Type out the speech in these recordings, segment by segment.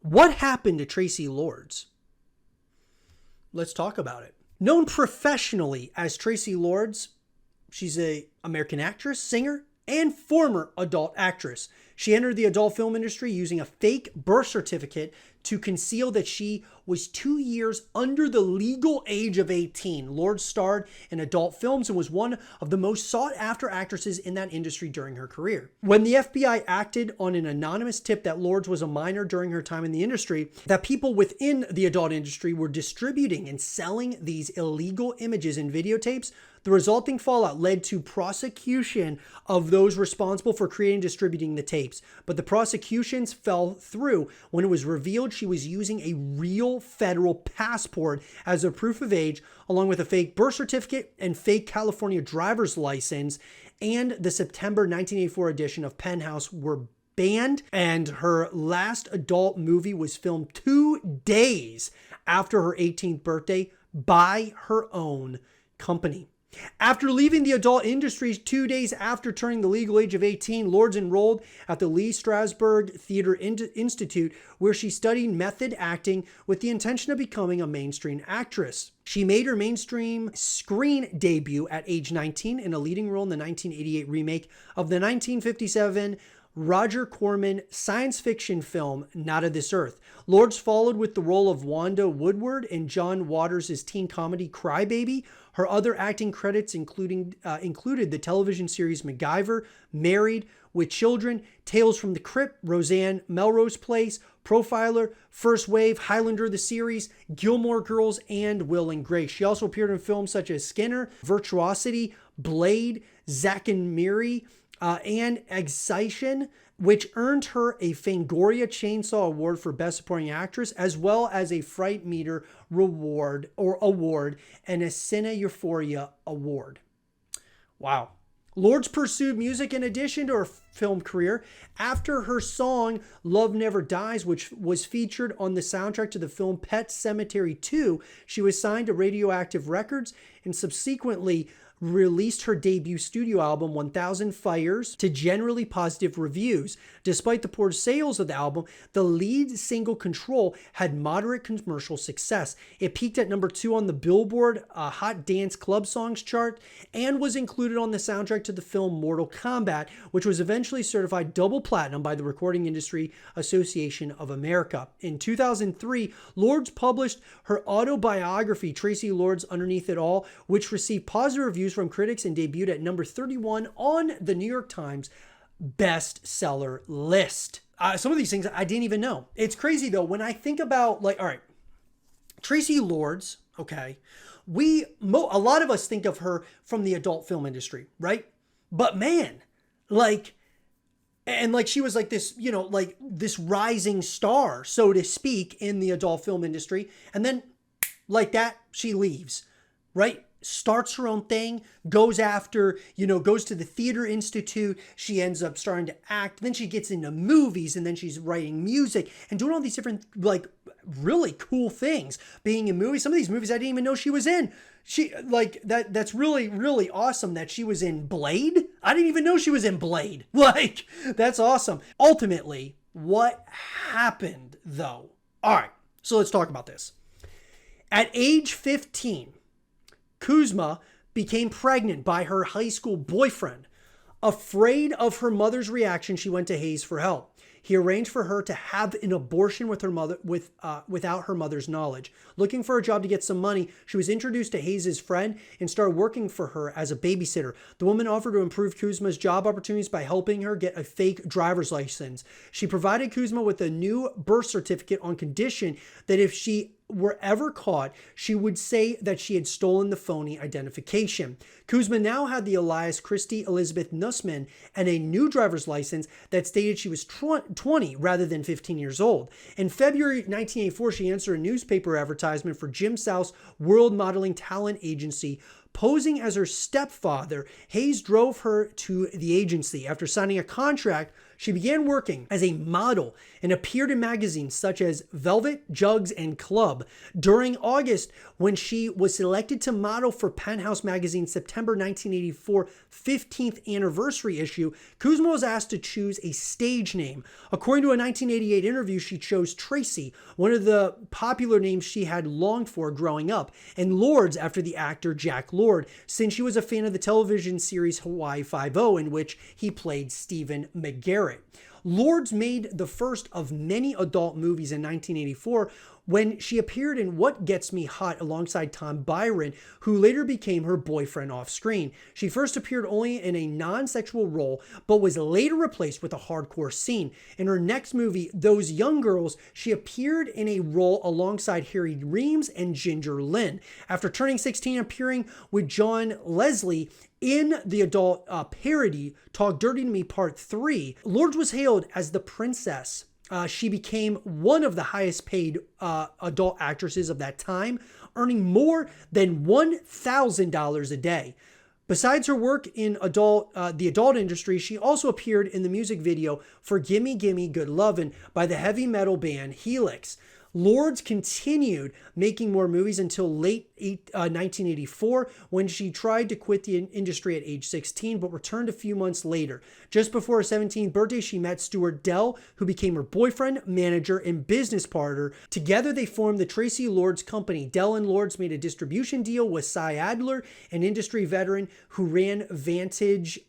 What happened to Traci Lords? Let's talk about it. Known professionally as Traci Lords, she's an American actress, singer, and former adult actress. She entered the adult film industry using a fake birth certificate to conceal that she was 2 years under the legal age of 18. Lords starred in adult films and was one of the most sought-after actresses in that industry during her career. When the FBI acted on an anonymous tip that Lords was a minor during her time in the industry, that people within the adult industry were distributing and selling these illegal images and videotapes, the resulting fallout led to prosecution of those responsible for creating and distributing the tapes. But the prosecutions fell through when it was revealed she was using a real federal passport as a proof of age, along with a fake birth certificate and fake California driver's license, and the September 1984 edition of Penthouse were banned, and her last adult movie was filmed 2 days after her 18th birthday by her own company. After leaving the adult industry 2 days after turning the legal age of 18, Lords enrolled at the Lee Strasberg Theater Institute, where she studied method acting with the intention of becoming a mainstream actress. She made her mainstream screen debut at age 19 in a leading role in the 1988 remake of the 1957 Roger Corman science fiction film Not of This Earth. Lords followed with the role of Wanda Woodward in John Waters' teen comedy Crybaby. Her other acting credits included the television series MacGyver, Married, With Children, Tales from the Crypt, Roseanne, Melrose Place, Profiler, First Wave, Highlander the series, Gilmore Girls, and Will and Grace. She also appeared in films such as Skinner, Virtuosity, Blade, Zack and Miri, and Excitation, which earned her a Fangoria Chainsaw Award for Best Supporting Actress, as well as a Fright Meter award and a Cine Euphoria Award. Wow. Lords pursued music in addition to her film career. After her song Love Never Dies, which was featured on the soundtrack to the film Pet Sematary 2, she was signed to Radioactive Records and subsequently released her debut studio album 1000 Fires to generally positive reviews. Despite the poor sales of the album, the lead single Control had moderate commercial success. It peaked at number 2 on the Billboard Hot Dance Club Songs chart and was included on the soundtrack to the film Mortal Kombat, which was eventually certified double platinum by the Recording Industry Association of America. In 2003, Lords published her autobiography, Traci Lords Underneath It All, which received positive reviews from critics and debuted at number 31 on the New York Times bestseller list. Some of these things I didn't even know. It's crazy though, when I think about, like, all right, Traci Lords, okay, a lot of us think of her from the adult film industry, right? But man, like, and like she was like this, you know, like this rising star, so to speak, in the adult film industry. And then like that, she leaves, right? Starts her own thing, goes to the Theater Institute. She ends up starting to act. Then she gets into movies, and then she's writing music and doing all these different, like, really cool things. Being in movies, some of these movies I didn't even know she was in. She, like, that's really, really awesome that she was in Blade. I didn't even know she was in Blade. Like, that's awesome. Ultimately, what happened though? All right, so let's talk about this. At age 15, Kuzma became pregnant by her high school boyfriend. Afraid of her mother's reaction, she went to Hayes for help. He arranged for her to have an abortion with her mother without her mother's knowledge. Looking for a job to get some money, she was introduced to Hayes' friend and started working for her as a babysitter. The woman offered to improve Kuzma's job opportunities by helping her get a fake driver's license. She provided Kuzma with a new birth certificate on condition that if she were ever caught, she would say that she had stolen the phony identification. Kuzma now had the alias Christy Elizabeth Nussman and a new driver's license that stated she was 20 rather than 15 years old. In February 1984, she answered a newspaper advertisement for Jim South's World Modeling Talent Agency. Posing as her stepfather, Hayes drove her to the agency. After signing a contract, She began working as a model and appeared in magazines such as Velvet, Jugs, and Club. During August, when she was selected to model for Penthouse magazine's September 1984 15th anniversary issue, Kuzma was asked to choose a stage name. According to a 1988 interview, she chose Traci, one of the popular names she had longed for growing up, and Lords after the actor Jack Lord, since she was a fan of the television series Hawaii Five-0, in which he played Stephen McGarrett. Lords made the first of many adult movies in 1984 when she appeared in What Gets Me Hot alongside Tom Byron, who later became her boyfriend off screen. She first appeared only in a non-sexual role, but was later replaced with a hardcore scene. In her next movie, Those Young Girls, she appeared in a role alongside Harry Reams and Ginger Lynn. After turning 16, appearing with John Leslie in the adult parody Talk Dirty to Me Part 3, Lords was hailed as the princess. She became one of the highest paid adult actresses of that time, earning more than $1,000 a day. Besides her work in the adult industry, she also appeared in the music video for Gimme Gimme Good Lovin' by the heavy metal band Helix. Lords continued making more movies until late 1984, when she tried to quit the industry at age 16, but returned a few months later. Just before her 17th birthday, she met Stuart Dell, who became her boyfriend, manager, and business partner. Together, they formed the Traci Lords Company. Dell and Lords made a distribution deal with Cy Adler, an industry veteran who ran Vantage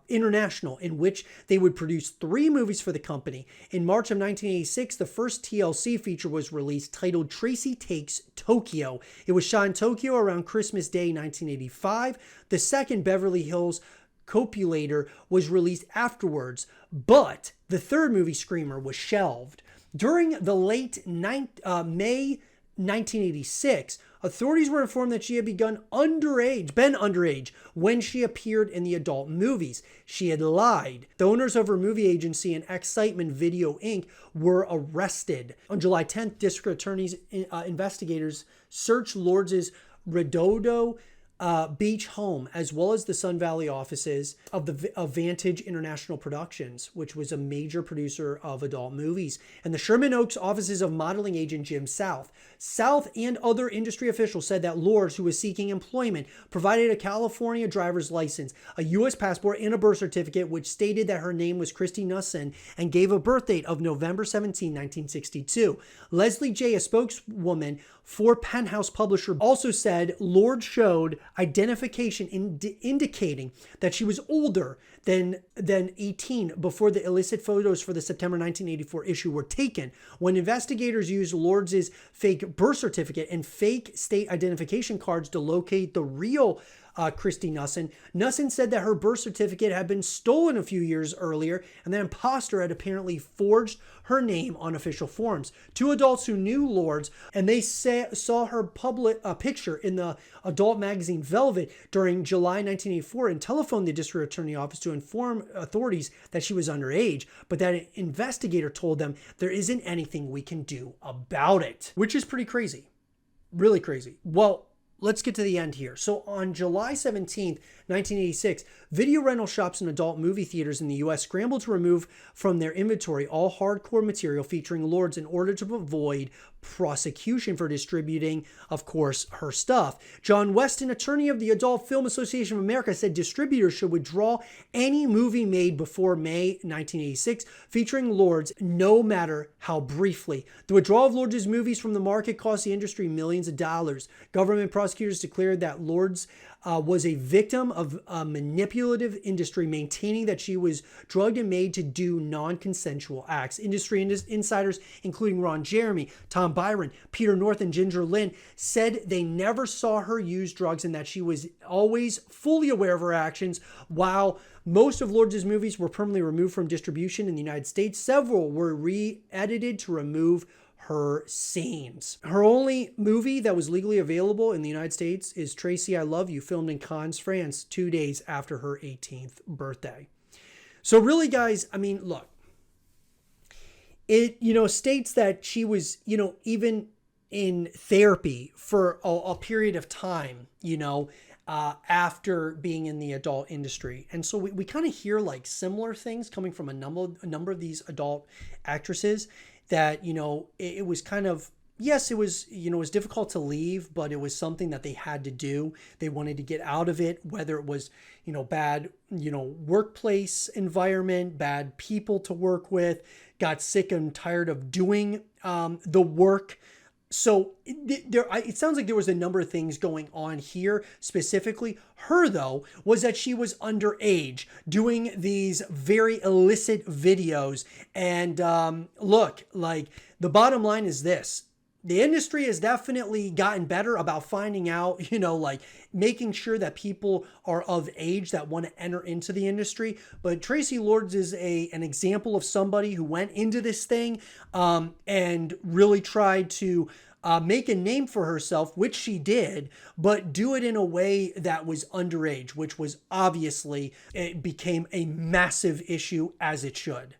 International, in which they would produce 3 movies for the company. In March of 1986, the first TLC feature was released, titled Traci Takes Tokyo. It was shot in Tokyo around Christmas Day 1985. The second, Beverly Hills Copulator, was released afterwards, but the third movie, Screamer, was shelved. During the late May 1986, authorities were informed that she had been underage when she appeared in the adult movies. She had lied. The owners of her movie agency and Excitement Video Inc. were arrested. On July 10th, district attorneys investigators searched Lords' Redondo Beach home, as well as the Sun Valley offices of Vantage International Productions, which was a major producer of adult movies, and the Sherman Oaks offices of modeling agent Jim South. South and other industry officials said that Lords, who was seeking employment, provided a California driver's license, a U.S. passport, and a birth certificate, which stated that her name was Christy Nussin and gave a birth date of November 17, 1962. Leslie J., a spokeswoman for Penthouse publisher, also said Lord showed identification indicating that she was older than 18 before the illicit photos for the September 1984 issue were taken. When investigators used Lords' fake birth certificate and fake state identification cards to locate the real Christy Nussin, Nussin said that her birth certificate had been stolen a few years earlier, and the imposter had apparently forged her name on official forms. 2 adults who knew Lords, and they saw her public picture in the adult magazine Velvet during July 1984, and telephoned the district attorney office to inform authorities that she was underage, but that an investigator told them there isn't anything we can do about it, which is pretty crazy. Really crazy. Well, let's get to the end here. So on July 17th, 1986, video rental shops and adult movie theaters in the U.S. scrambled to remove from their inventory all hardcore material featuring Lords in order to avoid prosecution for distributing, of course, her stuff. John Weston, attorney of the Adult Film Association of America, said distributors should withdraw any movie made before May 1986 featuring Lords, no matter how briefly. The withdrawal of Lords' movies from the market cost the industry millions of dollars. Government prosecutors declared that Lords was a victim of a manipulative industry, maintaining that she was drugged and made to do non-consensual acts. Industry insiders, including Ron Jeremy, Tom Byron, Peter North, and Ginger Lynn, said they never saw her use drugs and that she was always fully aware of her actions. While most of Lords' movies were permanently removed from distribution in the United States, several were re-edited to remove her scenes. Her only movie that was legally available in the United States is Traci, I Love You, filmed in Cannes, France, 2 days after her 18th birthday. So really, guys, I mean, look, it, states that she was, even in therapy for a period of time, after being in the adult industry. And so we kind of hear like similar things coming from a number of these adult actresses that, it was kind of, yes, it was, it was difficult to leave, but it was something that they had to do. They wanted to get out of it, whether it was, bad, workplace environment, bad people to work with, got sick and tired of doing the work. So it sounds like there was a number of things going on here. Specifically, her though was that she was underage, doing these very illicit videos. And look, like the bottom line is this: the industry has definitely gotten better about finding out, like making sure that people are of age that want to enter into the industry. But Traci Lords is an example of somebody who went into this thing and really tried to make a name for herself, which she did, but do it in a way that was underage, which was obviously, it became a massive issue, as it should.